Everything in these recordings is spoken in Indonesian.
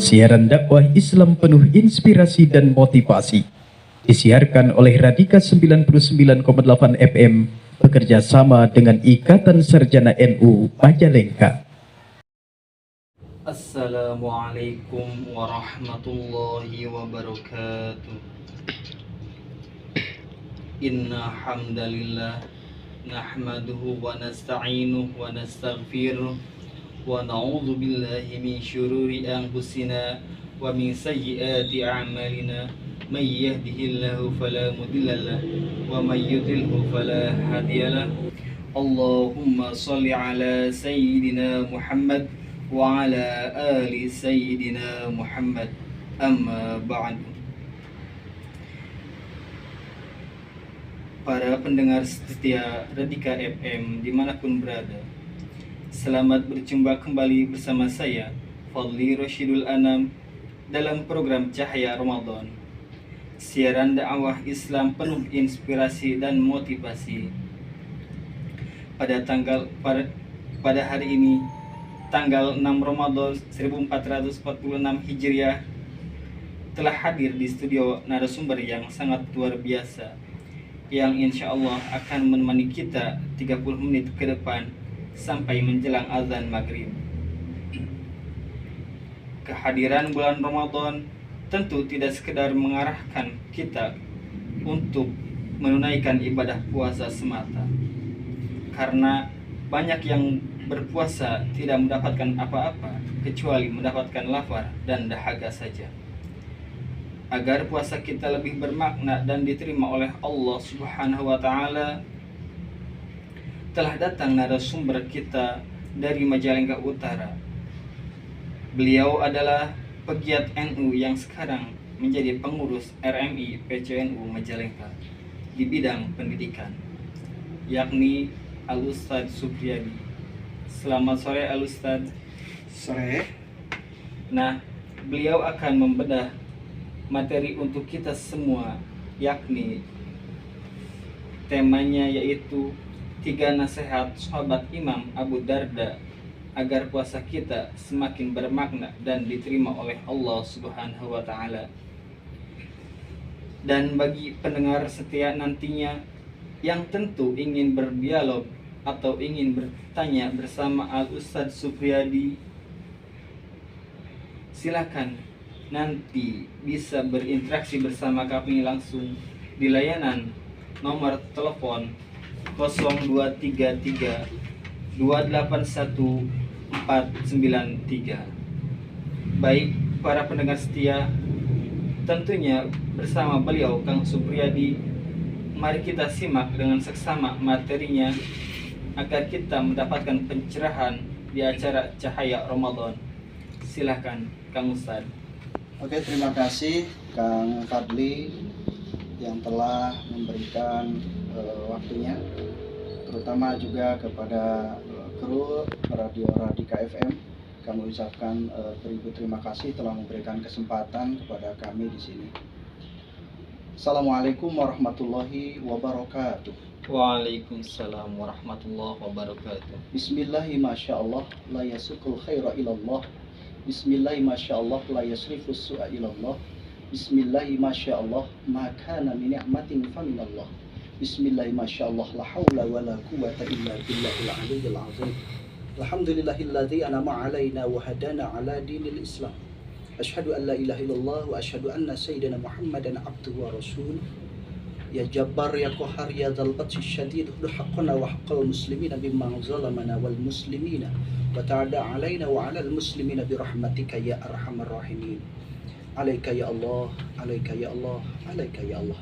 siaran dakwah Islam penuh inspirasi dan motivasi. Disiarkan oleh Radika 99,8 FM bekerja sama dengan Ikatan Sarjana NU Majalengka. Assalamualaikum warahmatullahi wabarakatuh. Inna hamdalillah nahmaduhu wa nasta'inuhu wa nastaghfiruh wa na'udzu billahi min syururi anfusina wa min sayyiati a'malina may yahdihillahu fala mudhillalah wa may yudhlilhu fala hadiyalah. Allahumma shalli ala sayyidina Muhammad wa ala ali sayyidina Muhammad, amma ba'du. Para pendengar setia Radika FM dimanapun berada, selamat berjumpa kembali bersama saya, Fadli Rasyidul Anam, dalam program Cahaya Ramadan, siaran dakwah Islam penuh inspirasi dan motivasi. Pada hari ini, tanggal 6 Ramadan 1446 Hijriah, telah hadir di studio narasumber yang sangat luar biasa, yang insya Allah akan menemani kita 30 menit ke depan sampai menjelang azan maghrib. Kehadiran bulan Ramadan tentu tidak sekedar mengarahkan kita untuk menunaikan ibadah puasa semata, karena banyak yang berpuasa tidak mendapatkan apa-apa kecuali mendapatkan lapar dan dahaga saja. Agar puasa kita lebih bermakna dan diterima oleh Allah Subhanahu wa Ta'ala, telah datang narasumber kita dari Majalengka Utara. Beliau adalah pegiat NU yang sekarang menjadi pengurus RMI PCNU Majalengka di bidang pendidikan, yakni Al-Ustadz Supriyadi. Selamat sore Al-Ustadz. Sore. Nah, beliau akan membedah materi untuk kita semua, yakni temanya yaitu 3 nasihat sahabat Imam Abu Darda agar puasa kita semakin bermakna dan diterima oleh Allah Subhanahu wa Ta'ala. Dan bagi pendengar setia nantinya yang tentu ingin berdialog atau ingin bertanya bersama Al-Ustadz Supriyadi, silakan nanti bisa berinteraksi bersama kami langsung di layanan nomor telepon 0233 281 493. Baik para pendengar setia, tentunya bersama beliau Kang Supriyadi, mari kita simak dengan seksama materinya agar kita mendapatkan pencerahan di acara Cahaya Ramadan. Silahkan Kang Ustadz. Oke, terima kasih Kang Fadli yang telah memberikan waktunya, terutama juga kepada kru Radio Radika FM. Kami ucapkan beribu terima kasih telah memberikan kesempatan kepada kami di sini. Assalamualaikum warahmatullahi wabarakatuh. Waalaikumsalam warahmatullahi wabarakatuh. Bismillahi masyaallah la yasukul khaira ilallah. Bismillahi masyaallah la yasrifus su'a ilallah. Bismillahi masyaallah ma kana min ni'matin faminallah. Bismillahi masyaallah la haula wala quwwata illa billahil aliyyil azim. Alhamdulillahilladzi an'ama 'alaina wa hadana 'ala dinil Islam. Asyhadu an la ilaha illallah wa asyhadu anna sayyidina Muhammadan abduhu wa rasuluh. Ya Jabbar ya Qahar ya Dzal Batsi Syadid haqqana wa haqqal muslimina bimma zalamana wal muslimina wa ta'ada alaina wa 'alal muslimina bi rahmatika ya arhamar rahimin. Alaika ya Allah, alaika ya Allah, alaika ya Allah.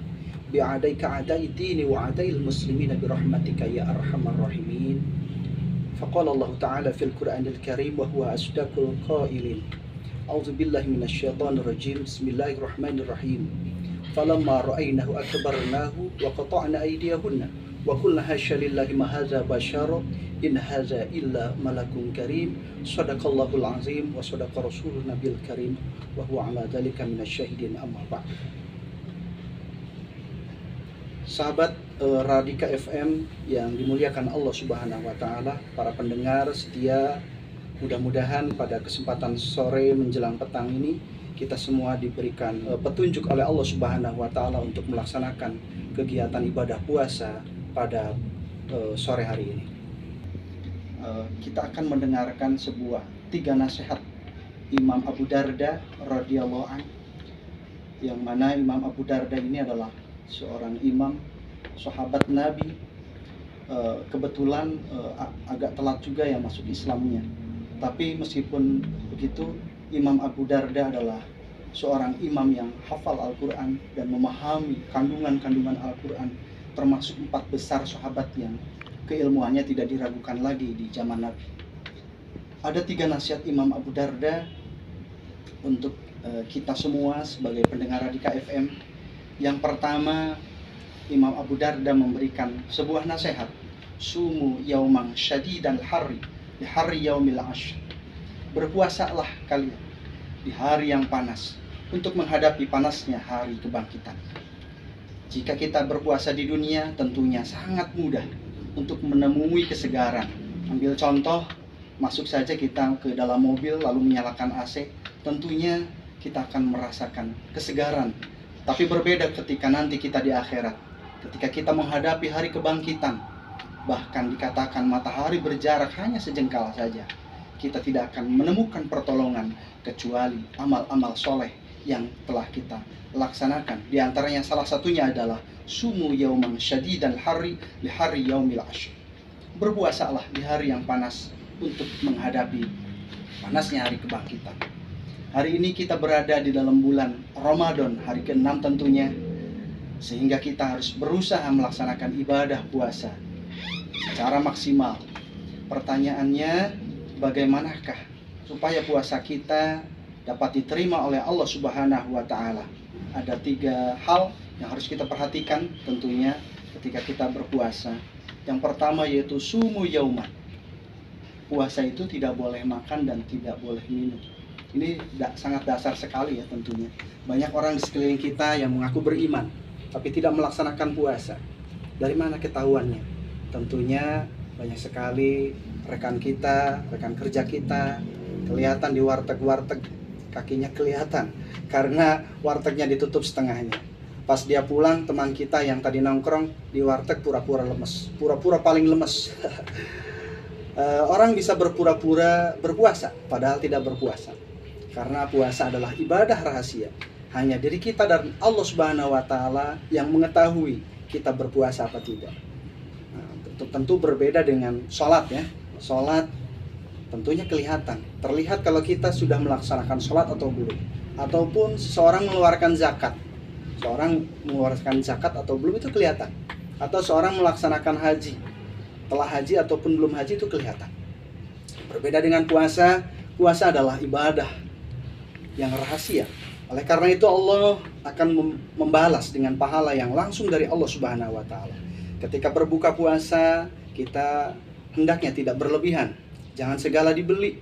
Bi 'adaika 'adai dini wa 'adail muslimina bi rahmatika ya arhamar rahimin. Faqala Allah Ta'ala fil Qur'anil Karim wa huwa asdaqul qailin. A'udzu billahi minasyaitonir rajim. Bismillahirrahmanirrahim. Falamma ra'aynahu akbarnahu wa qata'na aydiyahunna wa qulna hasya lillahi ma hadza bashara in hadza illa malakun karim. Shadaqallahul azim wa shadaqa rasulun nabiyil karim wa huwa ala dzalika minasyahidin, amma ba'd. Sahabat Radika FM yang dimuliakan Allah Subhanahu wa Ta'ala, para pendengar setia Mudah-mudahan pada kesempatan sore menjelang petang ini kita semua diberikan petunjuk oleh Allah Subhanahu wa taala untuk melaksanakan kegiatan ibadah puasa pada sore hari ini. Kita akan mendengarkan sebuah 3 nasihat Imam Abu Darda radhiyallahu anhu, yang mana Imam Abu Darda ini adalah seorang imam sahabat Nabi. Kebetulan agak telat juga ya masuk Islamnya, tapi meskipun begitu Imam Abu Darda adalah seorang imam yang hafal Al-Quran dan memahami kandungan-kandungan Al-Quran, termasuk 4 besar sahabat yang keilmuannya tidak diragukan lagi di zaman Nabi. Ada 3 nasihat Imam Abu Darda untuk kita semua sebagai pendengar Radika FM. Yang pertama, Imam Abu Darda memberikan sebuah nasihat, sumu yaumang syadidal harri di hari yaumil ashr. Berpuasalah kalian di hari yang panas untuk menghadapi panasnya hari kebangkitan. Jika kita berpuasa di dunia, tentunya sangat mudah untuk menemui kesegaran. Ambil contoh, masuk saja kita ke dalam mobil lalu menyalakan AC, tentunya kita akan merasakan kesegaran. Tapi berbeda ketika nanti kita di akhirat. Ketika kita menghadapi hari kebangkitan, bahkan dikatakan matahari berjarak hanya sejengkal saja, kita tidak akan menemukan pertolongan kecuali amal-amal soleh yang telah kita laksanakan. Di antaranya salah satunya adalah sumu yaumang syadidal harri li hari yaumil ashr. Berpuasalah di hari yang panas untuk menghadapi panasnya hari kebangkitan. Hari ini kita berada di dalam bulan Ramadan, hari ke-6 tentunya, sehingga kita harus berusaha melaksanakan ibadah puasa secara maksimal. Pertanyaannya, bagaimanakah supaya puasa kita dapat diterima oleh Allah Subhanahu wa taala? Ada 3 hal yang harus kita perhatikan tentunya ketika kita berpuasa. Yang pertama yaitu sumu yauman. Puasa itu tidak boleh makan dan tidak boleh minum. Ini sangat dasar sekali ya tentunya. Banyak orang di sekeliling kita yang mengaku beriman tapi tidak melaksanakan puasa. Dari mana ketahuannya? Tentunya banyak sekali rekan kita, rekan kerja kita kelihatan di warteg-warteg, kakinya kelihatan karena wartegnya ditutup setengahnya. Pas dia pulang, teman kita yang tadi nongkrong di warteg pura-pura lemes, pura-pura paling lemes. Orang bisa berpura-pura berpuasa padahal tidak berpuasa, karena puasa adalah ibadah rahasia. Hanya diri kita dan Allah Subhanahu wa taala yang mengetahui kita berpuasa apa tidak. Nah, tentu berbeda dengan sholat ya. Sholat tentunya kelihatan, terlihat kalau kita sudah melaksanakan sholat atau belum. Ataupun seseorang mengeluarkan zakat. Seorang mengeluarkan zakat atau belum itu kelihatan. Atau seorang melaksanakan haji, telah haji ataupun belum haji itu kelihatan. Berbeda dengan puasa, puasa adalah ibadah yang rahasia. Oleh karena itu Allah akan membalas dengan pahala yang langsung dari Allah Subhanahu wa taala. Ketika berbuka puasa, kita hendaknya tidak berlebihan. Jangan segala dibeli.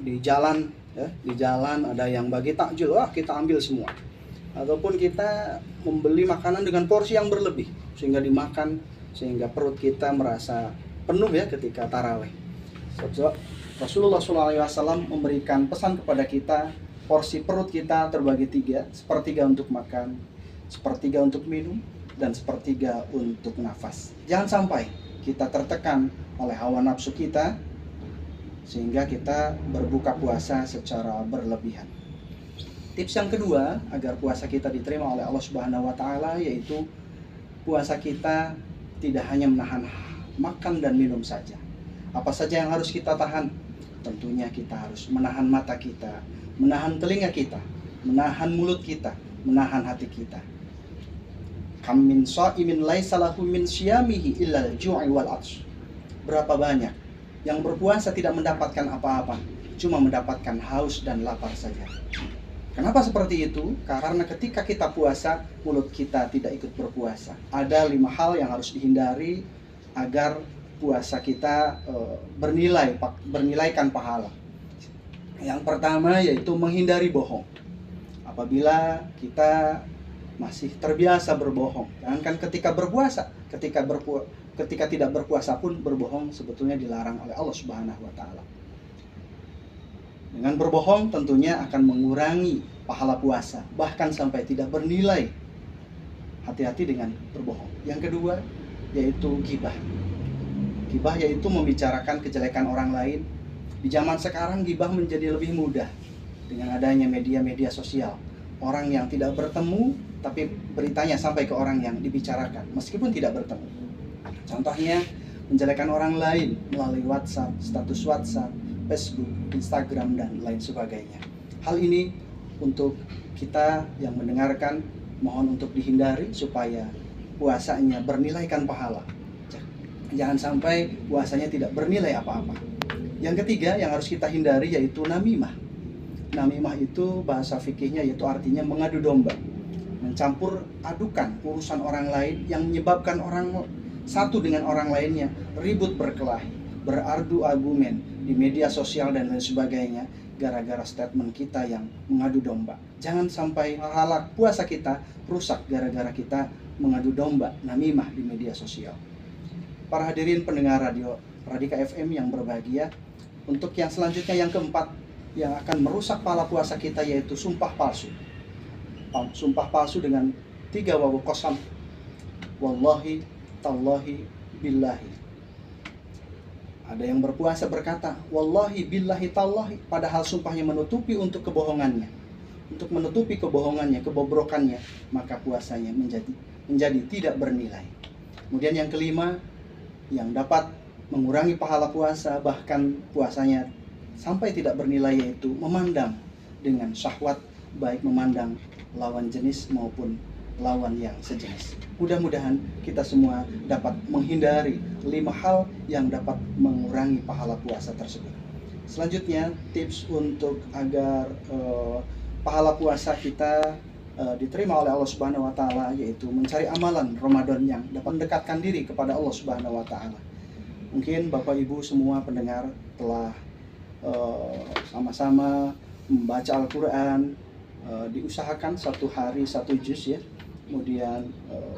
Di jalan ya, di jalan ada yang bagi takjil, wah kita ambil semua. Ataupun kita membeli makanan dengan porsi yang berlebih sehingga dimakan, sehingga perut kita merasa penuh ya ketika tarawih. Rasulullah SAW memberikan pesan kepada kita, porsi perut kita terbagi 3, sepertiga untuk makan, sepertiga untuk minum, dan sepertiga untuk nafas. Jangan sampai kita tertekan oleh hawa nafsu kita sehingga kita berbuka puasa secara berlebihan. Tips yang kedua agar puasa kita diterima oleh Allah Subhanahu wa taala yaitu puasa kita tidak hanya menahan makan dan minum saja. Apa saja yang harus kita tahan? Tentunya kita harus menahan mata kita, menahan telinga kita, menahan mulut kita, menahan hati kita. Kam min sha'imin laisa lahu min syiyamihi illa al-ju'i wal 'atsy. Berapa banyak yang berpuasa tidak mendapatkan apa-apa, cuma mendapatkan haus dan lapar saja. Kenapa seperti itu? Karena ketika kita puasa, mulut kita tidak ikut berpuasa. Ada 5 hal yang harus dihindari agar puasa kita bernilaikan pahala. Yang pertama yaitu menghindari bohong. Apabila kita masih terbiasa berbohong, jangankan ketika berpuasa, ketika tidak berpuasa pun berbohong sebetulnya dilarang oleh Allah Subhanahu wa taala. Dengan berbohong tentunya akan mengurangi pahala puasa, bahkan sampai tidak bernilai. Hati-hati dengan berbohong. Yang kedua yaitu ghibah. Ghibah yaitu membicarakan kejelekan orang lain. Di zaman sekarang ghibah menjadi lebih mudah dengan adanya media-media sosial. Orang yang tidak bertemu tapi beritanya sampai ke orang yang dibicarakan meskipun tidak bertemu. Contohnya menjelekan orang lain melalui WhatsApp, status WhatsApp, Facebook, Instagram, dan lain sebagainya. Hal ini untuk kita yang mendengarkan mohon untuk dihindari supaya puasanya bernilaikan pahala. Jangan sampai puasanya tidak bernilai apa-apa. Yang ketiga yang harus kita hindari yaitu namimah. Namimah itu bahasa fikihnya yaitu artinya mengadu domba, mencampur adukan urusan orang lain yang menyebabkan orang satu dengan orang lainnya ribut berkelahi, berardu argumen di media sosial dan lain sebagainya gara-gara statement kita yang mengadu domba. Jangan sampai pahala puasa kita rusak gara-gara kita mengadu domba namimah di media sosial. Para hadirin pendengar radio Radika FM yang berbahagia, untuk yang selanjutnya yang keempat yang akan merusak pahala puasa kita yaitu sumpah palsu. Sumpah palsu dengan 3 wawu qasam. Wallahi, tallahi, billahi. Ada yang berpuasa berkata wallahi, billahi, tallahi, padahal sumpahnya menutupi untuk kebohongannya. Untuk menutupi kebohongannya, kebobrokannya, maka puasanya menjadi tidak bernilai. Kemudian yang kelima yang dapat mengurangi pahala puasa bahkan puasanya sampai tidak bernilai yaitu memandang dengan syahwat, baik memandang lawan jenis maupun lawan yang sejenis. Mudah-mudahan kita semua dapat menghindari 5 hal yang dapat mengurangi pahala puasa tersebut. Selanjutnya tips untuk agar pahala puasa kita diterima oleh Allah Subhanahu wa taala yaitu mencari amalan Ramadan yang dapat mendekatkan diri kepada Allah Subhanahu wa taala. Mungkin Bapak Ibu semua pendengar telah sama-sama membaca Al-Qur'an, diusahakan 1 hari 1 juz ya. Kemudian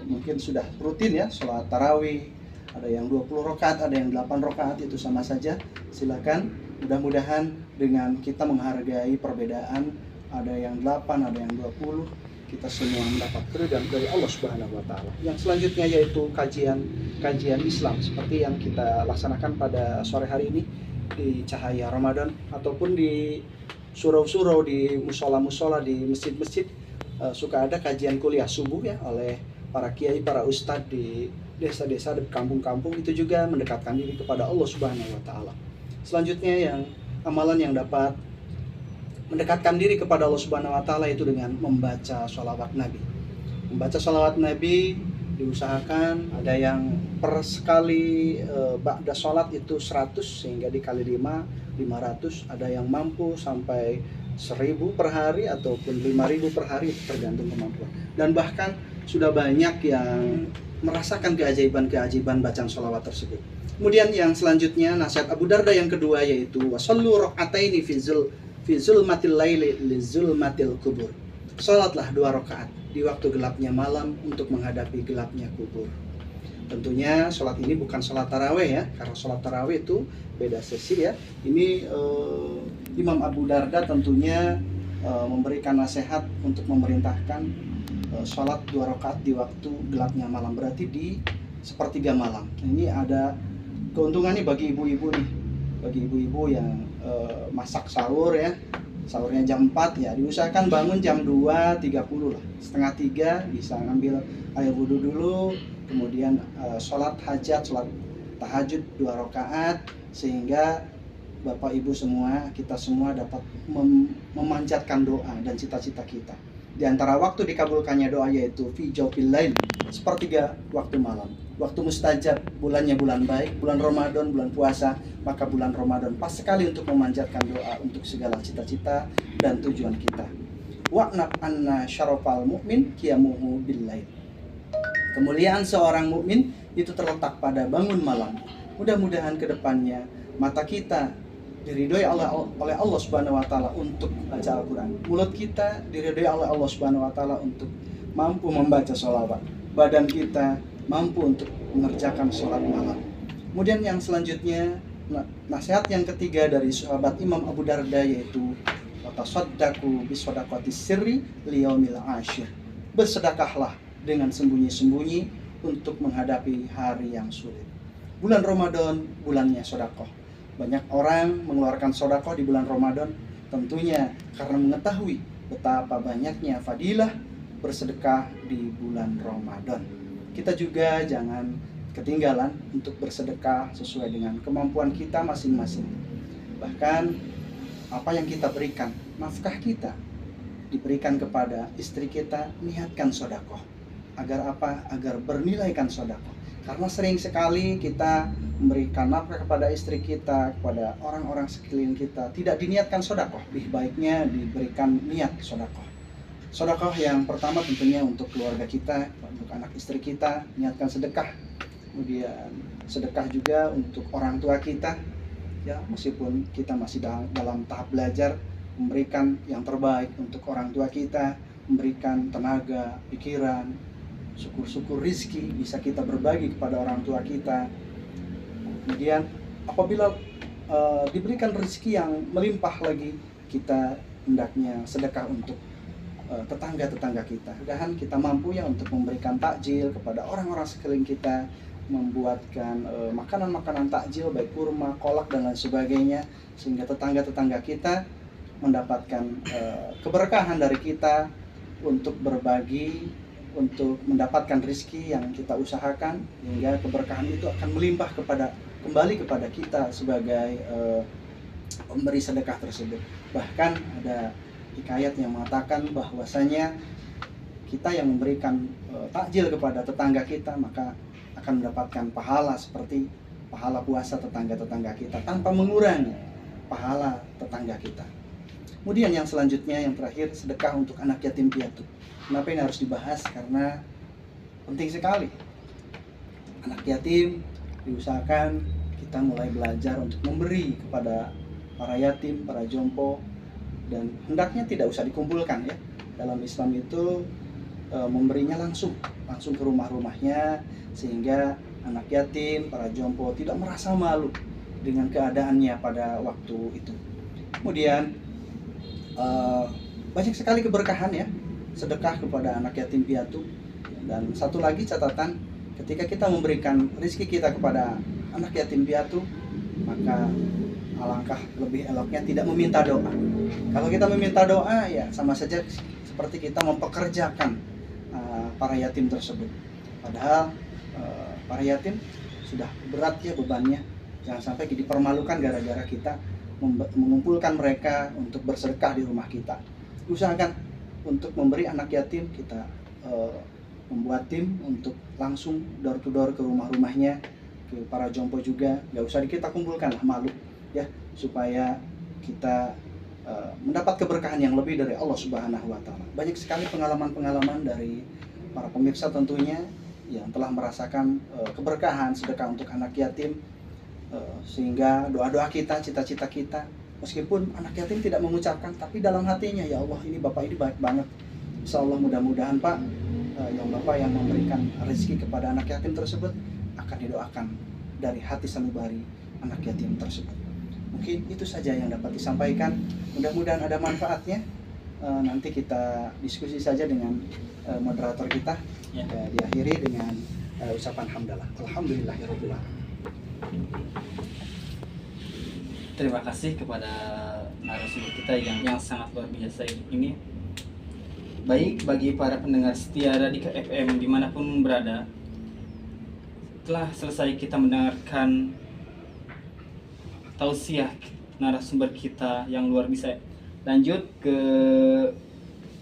mungkin sudah rutin ya sholat tarawih, ada yang 20 rakaat, ada yang 8 rakaat, itu sama saja. Silakan, mudah-mudahan dengan kita menghargai perbedaan, ada yang 8, ada yang 20, kita semua mendapat keridhaan dari Allah Subhanahu wa taala. Yang selanjutnya yaitu kajian Islam seperti yang kita laksanakan pada sore hari ini di Cahaya Ramadan ataupun di surau-surau, di musola-musola, di masjid-masjid. Suka ada kajian kuliah subuh ya oleh para kiai, para ustadz di desa-desa, di kampung-kampung, itu juga mendekatkan diri kepada Allah Subhanahu wa taala. Selanjutnya yang amalan yang dapat mendekatkan diri kepada Allah Subhanahu wa taala itu dengan membaca sholawat Nabi. Membaca sholawat Nabi diusahakan ada yang per sekali ba'da sholat itu 100 sehingga dikali 5 500, ada yang mampu sampai 1000 per hari ataupun 5000 per hari, tergantung kemampuan. Dan bahkan sudah banyak yang merasakan keajaiban-keajaiban bacaan sholawat tersebut. Kemudian yang selanjutnya nasihat Abu Darda yang kedua yaitu wasallu raqataini fi zulmatil laili li zulmatil kubur. Salatlah 2 rakaat di waktu gelapnya malam untuk menghadapi gelapnya kubur. Tentunya sholat ini bukan sholat taraweh ya, karena sholat taraweh itu beda sesi ya. Ini Imam Abu Darda tentunya memberikan nasihat untuk memerintahkan sholat 2 rakaat di waktu gelapnya malam, berarti di sepertiga malam. Ini ada keuntungan nih bagi ibu-ibu nih, bagi ibu-ibu yang masak sahur ya, sahurnya jam 4 ya, diusahakan bangun jam 2.30 lah, setengah 3 bisa ngambil air wudhu dulu, kemudian sholat hajat, sholat tahajud 2 rakaat, sehingga Bapak Ibu semua, kita semua dapat memanjatkan doa dan cita-cita kita. Di antara waktu dikabulkannya doa yaitu fi jawfil lail, sepertiga waktu malam. Waktu mustajab, bulannya bulan baik, bulan Ramadan, bulan puasa, maka bulan Ramadan pas sekali untuk memanjatkan doa untuk segala cita-cita dan tujuan kita. Wa'nab anna syarafal mu'min qiyamuhu bil lail. Kemuliaan seorang mukmin itu terletak pada bangun malam. Mudah-mudahan kedepannya mata kita diridhoi oleh Allah Subhanahu wa taala untuk baca Al-Qur'an. Mulut kita diridhoi oleh Allah Subhanahu wa taala untuk mampu membaca sholawat. Badan kita mampu untuk mengerjakan sholat malam. Kemudian yang selanjutnya nasihat yang ketiga dari sahabat Imam Abu Darda yaitu tasaddaqu bisadaqatis sirri liyaumil asyir. Bersedekahlah dengan sembunyi-sembunyi untuk menghadapi hari yang sulit. Bulan Ramadan bulannya sedekah. Banyak orang mengeluarkan sedekah di bulan Ramadan tentunya karena mengetahui betapa banyaknya fadilah bersedekah di bulan Ramadan. Kita juga jangan ketinggalan untuk bersedekah sesuai dengan kemampuan kita masing-masing. Bahkan apa yang kita berikan, nafkah kita diberikan kepada istri kita, niatkan sedekah. Agar apa? Agar bernilaikan sedekah. Karena sering sekali kita memberikan nafkah kepada istri kita, kepada orang-orang sekeliling kita, tidak diniatkan sedekah. Lebih baiknya diberikan niat sedekah. Sedekah yang pertama tentunya untuk keluarga kita, untuk anak istri kita, niatkan sedekah. Kemudian sedekah juga untuk orang tua kita, ya meskipun kita masih dalam tahap belajar, memberikan yang terbaik untuk orang tua kita, memberikan tenaga, pikiran, syukur-syukur rizki bisa kita berbagi kepada orang tua kita. Kemudian apabila diberikan rezeki yang melimpah lagi, kita hendaknya sedekah untuk tetangga-tetangga kita. Dan kita mampu ya untuk memberikan takjil kepada orang-orang sekeliling kita, membuatkan makanan-makanan takjil baik kurma, kolak dan lain sebagainya, sehingga tetangga-tetangga kita mendapatkan keberkahan dari kita untuk berbagi, untuk mendapatkan rezeki yang kita usahakan, hingga keberkahan itu akan melimpah kembali kepada kita sebagai pemberi sedekah tersebut. Bahkan ada hikayat yang mengatakan bahwasanya kita yang memberikan takjil kepada tetangga kita maka akan mendapatkan pahala seperti pahala puasa tetangga-tetangga kita tanpa mengurangi pahala tetangga kita. Kemudian yang selanjutnya, yang terakhir, sedekah untuk anak yatim piatu. Kenapa ini harus dibahas? Karena penting sekali. Anak yatim diusahakan kita mulai belajar untuk memberi kepada para yatim, para jompo, dan hendaknya tidak usah dikumpulkan ya. Dalam Islam itu memberinya langsung ke rumah-rumahnya, sehingga anak yatim, para jompo tidak merasa malu dengan keadaannya pada waktu itu. Kemudian banyak sekali keberkahan ya sedekah kepada anak yatim piatu. Dan satu lagi catatan, ketika kita memberikan rezeki kita kepada anak yatim piatu, maka alangkah lebih eloknya tidak meminta doa. Kalau kita meminta doa ya sama saja seperti kita mempekerjakan para yatim tersebut. Padahal para yatim sudah berat ya bebannya. Jangan sampai dipermalukan gara-gara kita mengumpulkan mereka untuk bersedekah di rumah kita. Usahakan untuk memberi anak yatim, kita membuat tim untuk langsung door to door ke rumah-rumahnya, ke para jompo juga. Gak usah kita kumpulkan lah, malu ya, supaya kita mendapat keberkahan yang lebih dari Allah Subhanahu wa Ta'ala. Banyak sekali pengalaman-pengalaman dari para pemirsa tentunya yang telah merasakan keberkahan sedekah untuk anak yatim, sehingga doa-doa kita, cita-cita kita, meskipun anak yatim tidak mengucapkan, tapi dalam hatinya, ya Allah, ini Bapak ini baik banget. Insya Allah mudah-mudahan Pak, yang Bapak yang memberikan rezeki kepada anak yatim tersebut akan didoakan dari hati sanubari anak yatim tersebut. Mungkin itu saja yang dapat disampaikan. Mudah-mudahan ada manfaatnya. Nanti kita diskusi saja dengan moderator kita. Ya. Diakhiri dengan ucapan hamdalah. Alhamdulillahirabbil alamin. Terima kasih kepada narasumber kita yang sangat luar biasa ini. Baik, bagi para pendengar setia Radika FM dimanapun berada, telah selesai kita mendengarkan tausiah narasumber kita yang luar biasa. Lanjut ke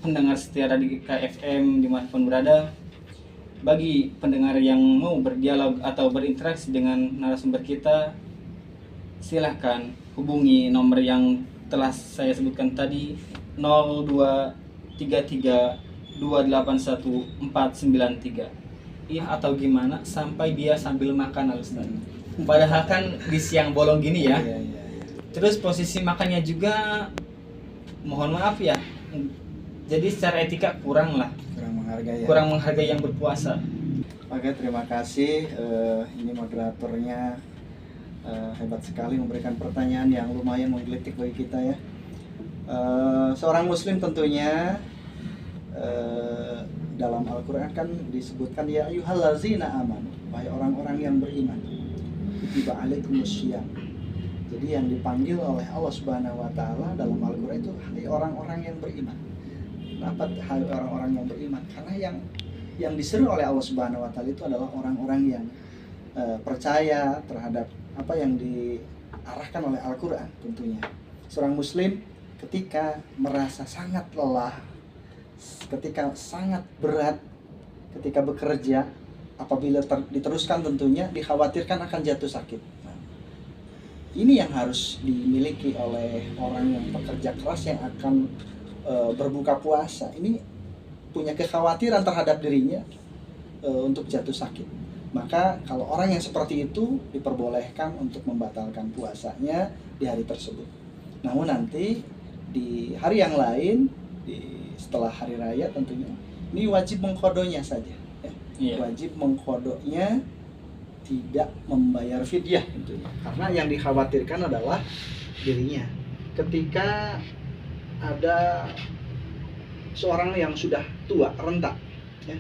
pendengar setia Radika FM dimanapun berada. Bagi pendengar yang mau berdialog atau berinteraksi dengan narasumber kita, silahkan hubungi nomor yang telah saya sebutkan tadi, 0233281493. Iya atau gimana sampai dia sambil makan Ustaz. Padahal kan di siang bolong gini ya. Terus posisi makannya juga mohon maaf ya. Jadi secara etika kurang menghargai yang berpuasa. Oke, terima kasih. Ini moderatornya hebat sekali memberikan pertanyaan yang lumayan menggelitik bagi kita ya. Seorang muslim tentunya dalam Al-Quran kan disebutkan ya ayyuhallazina amanu, wahai orang-orang yang beriman, kutiba alaikumussyiyam. Jadi yang dipanggil oleh Allah Subhanahu wa taala dalam Al-Quran itu hai orang-orang yang beriman. Kenapa hai orang-orang yang beriman? Karena yang diseru oleh Allah Subhanahu wa taala itu adalah orang-orang yang percaya terhadap apa yang diarahkan oleh Al-Quran tentunya. Seorang muslim ketika merasa sangat lelah, ketika sangat berat, ketika bekerja, apabila diteruskan tentunya dikhawatirkan akan jatuh sakit. Nah, ini yang harus dimiliki oleh orang yang bekerja keras yang akan berbuka puasa. Ini punya kekhawatiran terhadap dirinya untuk jatuh sakit. Maka kalau orang yang seperti itu diperbolehkan untuk membatalkan puasanya di hari tersebut. Namun nanti di hari yang lain, setelah hari raya tentunya, ini wajib mengkodonya saja ya. Wajib mengkodonya, tidak membayar fidyah tentunya. Karena yang dikhawatirkan adalah dirinya. Ketika ada seorang yang sudah tua, renta ya,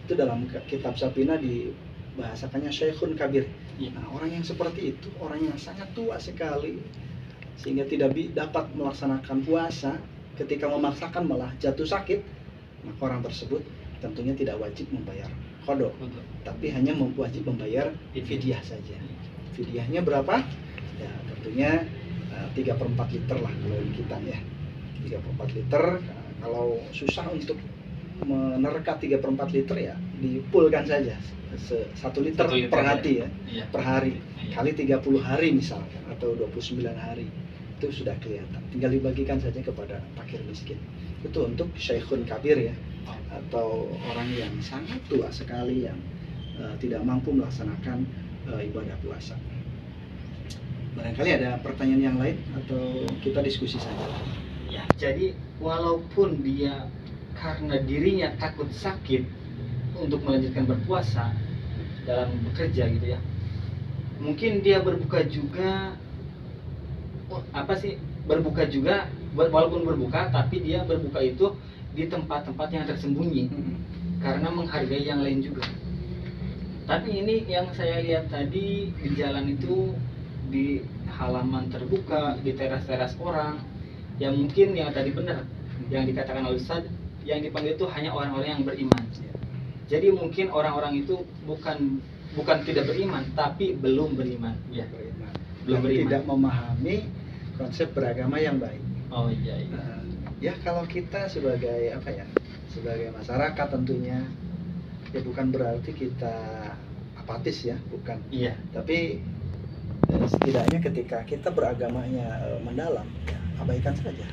itu dalam kitab Sapina dibahasakannya Syekhun Kabir. Nah, orang yang seperti itu, orang yang sangat tua sekali sehingga tidak dapat melaksanakan puasa, ketika memaksakan malah jatuh sakit, maka orang tersebut tentunya tidak wajib membayar qada, tapi hanya wajib membayar fidyah saja. Fidyahnya berapa? Ya tentunya 3/4 liter lah kalau di kita ya. 3/4 liter. Kalau susah untuk menerka 3/4 liter ya dipulkan saja 1 liter per hari ya. Per hari kali 30 hari misalkan atau 29 hari. Itu sudah kelihatan, tinggal dibagikan saja kepada fakir miskin. Itu untuk Syekhun Kabir ya, atau orang yang sangat tua sekali yang tidak mampu melaksanakan ibadah puasa. Barangkali ada pertanyaan yang lain atau kita diskusi saja. Ya, jadi walaupun dia karena dirinya takut sakit untuk melanjutkan berpuasa dalam bekerja gitu ya, mungkin dia berbuka juga. Berbuka juga, walaupun berbuka tapi dia berbuka itu di tempat-tempat yang tersembunyi karena menghargai yang lain juga. Tapi ini yang saya lihat tadi di jalan itu, di halaman terbuka, di teras-teras orang, yang mungkin yang tadi benar yang dikatakan oleh Ustaz, yang dipanggil itu hanya orang-orang yang beriman. Jadi mungkin orang-orang itu bukan tidak beriman tapi belum beriman ya. Belum beriman. Tidak memahami konsep beragama yang baik. Oh iya. Ya kalau kita sebagai sebagai masyarakat tentunya ya bukan berarti kita apatis ya, bukan. Iya. Tapi setidaknya ketika kita beragamanya mendalam, ya, abaikan saja.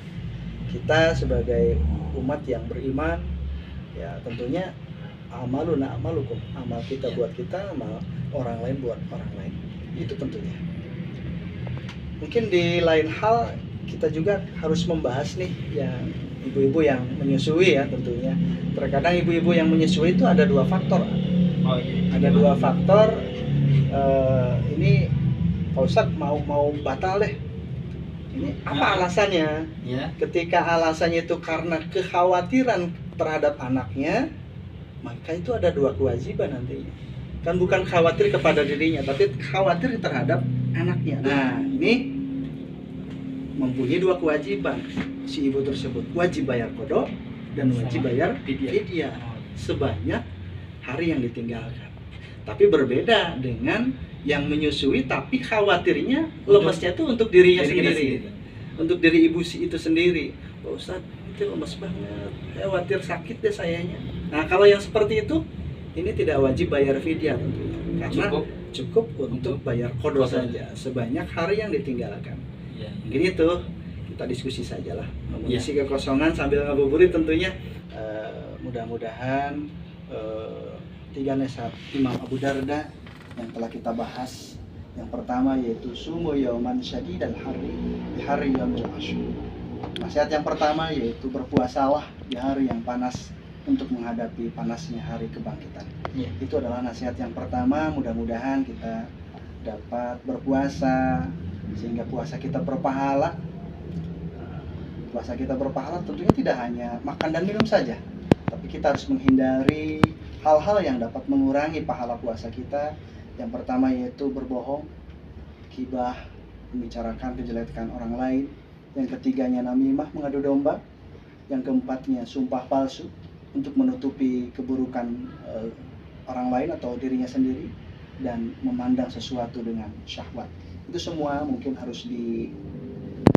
Kita sebagai umat yang beriman, ya tentunya amaluna amalukum, amal kita buat kita, amal orang lain buat orang lain. Itu tentunya. Mungkin di lain hal kita juga harus membahas nih yang ibu-ibu yang menyusui ya tentunya. Terkadang ibu-ibu yang menyusui itu ada 2 faktor. Oh iya. Ada 2 faktor. Ini Pak Ustadz mau batal deh. Ini apa alasannya? Ya. Ketika alasannya itu karena kekhawatiran terhadap anaknya, maka itu ada 2 kewajiban nantinya. Kan bukan khawatir kepada dirinya, tapi khawatir terhadap anaknya. Nah, ini mempunyai 2 kewajiban. Si ibu tersebut wajib bayar qada dan wajib bayar fidyah sebanyak hari yang ditinggalkan. Tapi berbeda dengan yang menyusui tapi khawatirnya lemesnya itu untuk dirinya sendiri. Untuk diri ibu itu sendiri. Pak Ustadz, itu lemes banget. Khawatir sakit deh sayanya. Nah, kalau yang seperti itu ini tidak wajib bayar fidyah tentunya. Karena cukup untuk bayar qada saja sebanyak hari yang ditinggalkan. Ya. Mungkin itu kita diskusi sajalah, mengisi kekosongan sambil ngabuburit tentunya. Mudah-mudahan 3 nasihat Imam Abu Darda yang telah kita bahas. Yang pertama yaitu sumu yauman syadidal harri di hari yaumil asyur. Nasihat yang pertama yaitu berpuasalah di hari yang panas untuk menghadapi panasnya hari kebangkitan. Ya. Itu adalah nasihat yang pertama. Mudah-mudahan kita dapat berpuasa, sehingga puasa kita berpahala. Puasa kita berpahala tentunya tidak hanya makan dan minum saja, tapi kita harus menghindari hal-hal yang dapat mengurangi pahala puasa kita. Yang pertama yaitu berbohong, ghibah, membicarakan kejelekan orang lain. Yang ketiganya namimah, mengadu domba. Yang keempatnya sumpah palsu untuk menutupi keburukan orang lain atau dirinya sendiri, dan memandang sesuatu dengan syahwat. Itu semua mungkin harus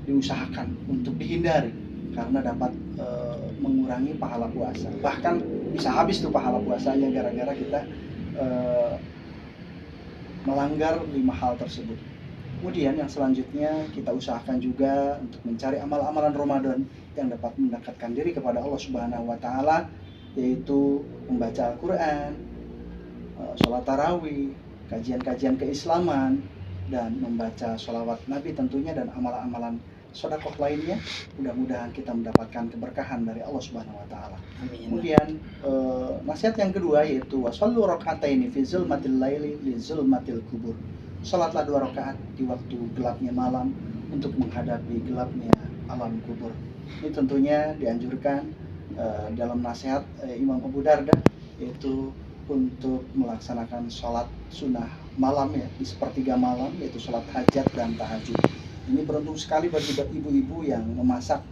diusahakan untuk dihindari, karena dapat mengurangi pahala puasa. Bahkan bisa habis tuh pahala puasanya gara-gara kita melanggar 5 hal tersebut. Kemudian yang selanjutnya kita usahakan juga untuk mencari amal-amalan Ramadan yang dapat mendekatkan diri kepada Allah Subhanahu wa taala, yaitu membaca Al-Qur'an, sholat tarawih, kajian-kajian keislaman, dan membaca sholawat Nabi tentunya, dan amalan-amalan sedekah lainnya. Mudah-mudahan kita mendapatkan keberkahan dari Allah Subhanahu wa taala. Kemudian nasihat yang kedua yaitu washallu raka'ataini fi zulmatil laili li zulmatil kubur. Salatlah 2 rakaat di waktu gelapnya malam untuk menghadapi gelapnya alam kubur. Ini tentunya dianjurkan dalam nasihat Imam Abu Darda, yaitu untuk melaksanakan sholat sunnah malam ya, di sepertiga malam, yaitu sholat hajat dan tahajud. Ini beruntung sekali bagi ibu-ibu yang memasak.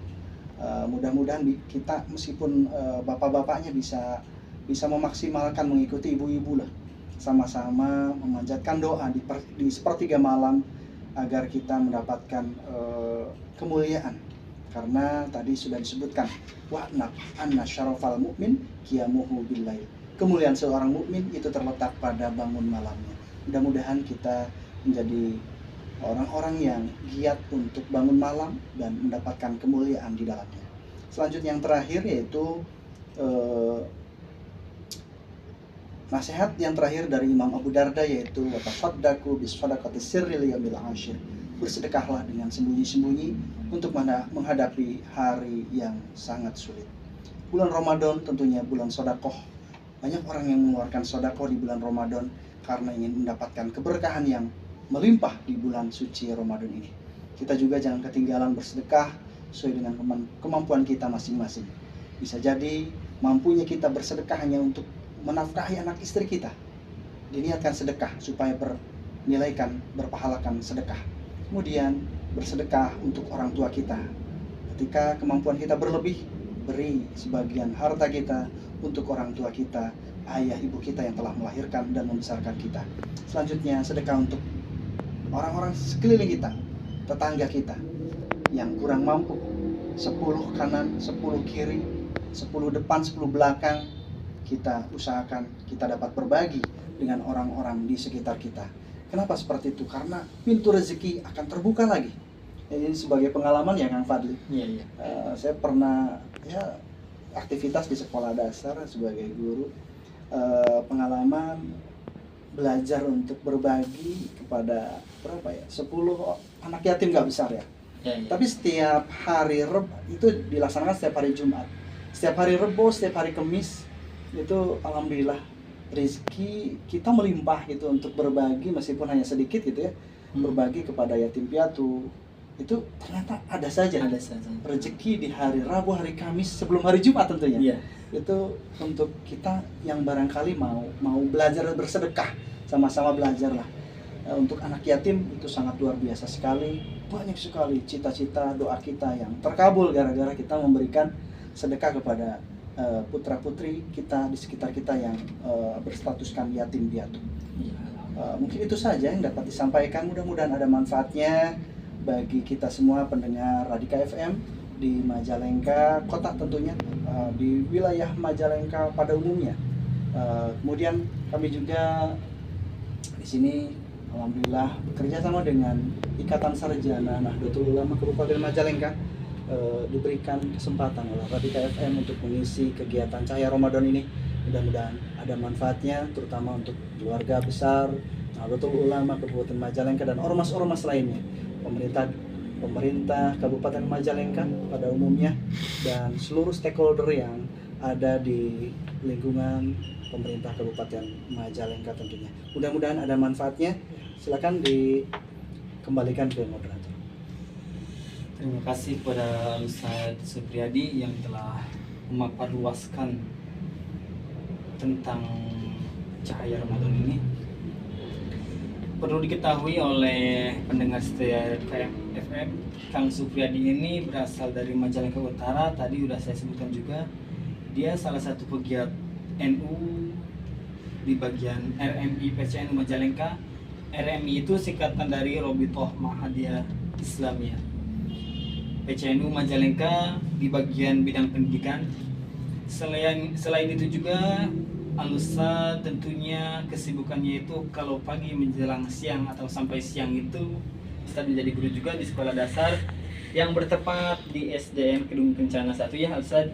Mudah-mudahan kita meskipun bapak-bapaknya bisa memaksimalkan mengikuti ibu-ibu lah, sama-sama memanjatkan doa di sepertiga malam agar kita mendapatkan kemuliaan. Karena tadi sudah disebutkan wa'nab anna syarafal mu'min qiyamuhu billail. Kemuliaan seorang mukmin itu terletak pada bangun malamnya. Mudah-mudahan kita menjadi orang-orang yang giat untuk bangun malam dan mendapatkan kemuliaan di dalamnya. Selanjutnya yang terakhir yaitu nasihat yang terakhir dari Imam Abu Darda, yaitu watasaddaqu bisadaqati sirril yaumil ashir. Bersedekahlah dengan sembunyi-sembunyi untuk menghadapi hari yang sangat sulit. Bulan Ramadan tentunya bulan sedekah. Banyak orang yang mengeluarkan sedekah di bulan Ramadan karena ingin mendapatkan keberkahan yang melimpah di bulan suci Ramadan ini. Kita juga jangan ketinggalan bersedekah sesuai dengan kemampuan kita masing-masing. Bisa jadi mampunya kita bersedekah hanya untuk menafkahi anak istri kita, diniatkan sedekah supaya berpahalakan sedekah. Kemudian bersedekah untuk orang tua kita. Ketika kemampuan kita berlebih, beri sebagian harta kita untuk orang tua kita, ayah ibu kita yang telah melahirkan dan membesarkan kita. Selanjutnya sedekah untuk orang-orang sekeliling kita, tetangga kita yang kurang mampu. 10 kanan, 10 kiri, 10 depan, 10 belakang, kita usahakan kita dapat berbagi dengan orang-orang di sekitar kita. Kenapa seperti itu? Karena pintu rezeki akan terbuka lagi. Ini sebagai pengalaman ya Kang Fadli. Iya. Saya pernah aktivitas di sekolah dasar sebagai guru. Pengalaman belajar untuk berbagi kepada 10 anak yatim nggak besar ya. Tapi setiap hari itu dilaksanakan setiap hari Jumat. Setiap hari Rebo, setiap hari Kamis itu alhamdulillah rezeki kita melimpah gitu untuk berbagi meskipun hanya sedikit gitu ya. Berbagi kepada yatim piatu. Itu ternyata ada saja rezeki di hari Rabu, hari Kamis sebelum hari Jumat tentunya. Iya. Itu untuk kita yang barangkali mau belajar bersedekah, sama-sama belajar lah. Untuk anak yatim itu sangat luar biasa sekali. Banyak sekali cita-cita doa kita yang terkabul gara-gara kita memberikan sedekah kepada putra-putri kita di sekitar kita yang berstatuskan yatim piatu. Mungkin itu saja yang dapat disampaikan. Mudah-mudahan ada manfaatnya bagi kita semua pendengar Radika FM di Majalengka kota tentunya, di wilayah Majalengka pada umumnya. Kemudian kami juga di sini alhamdulillah bekerja sama dengan Ikatan Sarjana Nahdlatul Ulama Kabupaten Majalengka, diberikan kesempatan oleh Radika FM untuk mengisi kegiatan Cahaya Ramadan ini. Mudah-mudahan ada manfaatnya, terutama untuk keluarga besar Nahdlatul Ulama Kabupaten Majalengka dan ormas-ormas lainnya, pemerintah Kabupaten Majalengka pada umumnya, dan seluruh stakeholder yang ada di lingkungan pemerintah Kabupaten Majalengka tentunya. Mudah-mudahan ada manfaatnya. Silakan dikembalikan ke moderator. Terima kasih kepada Ustaz Supriyadi yang telah memaparluaskan tentang cahaya Ramadan ini. Perlu diketahui oleh pendengar setia KFM, Kang Supriyadi ini berasal dari Majalengka Utara. Tadi sudah saya sebutkan juga, dia salah satu pegiat NU di bagian RMI PCNU Majalengka. RMI itu singkatan dari Robitoh Mahadiyah Islamiyah. PCNU Majalengka di bagian bidang pendidikan. Selain itu juga Al-Ustaz tentunya kesibukannya itu kalau pagi menjelang siang atau sampai siang itu Ustaz menjadi guru juga di sekolah dasar yang bertepat di SDN Kedung Kencana 1 ya Ustaz.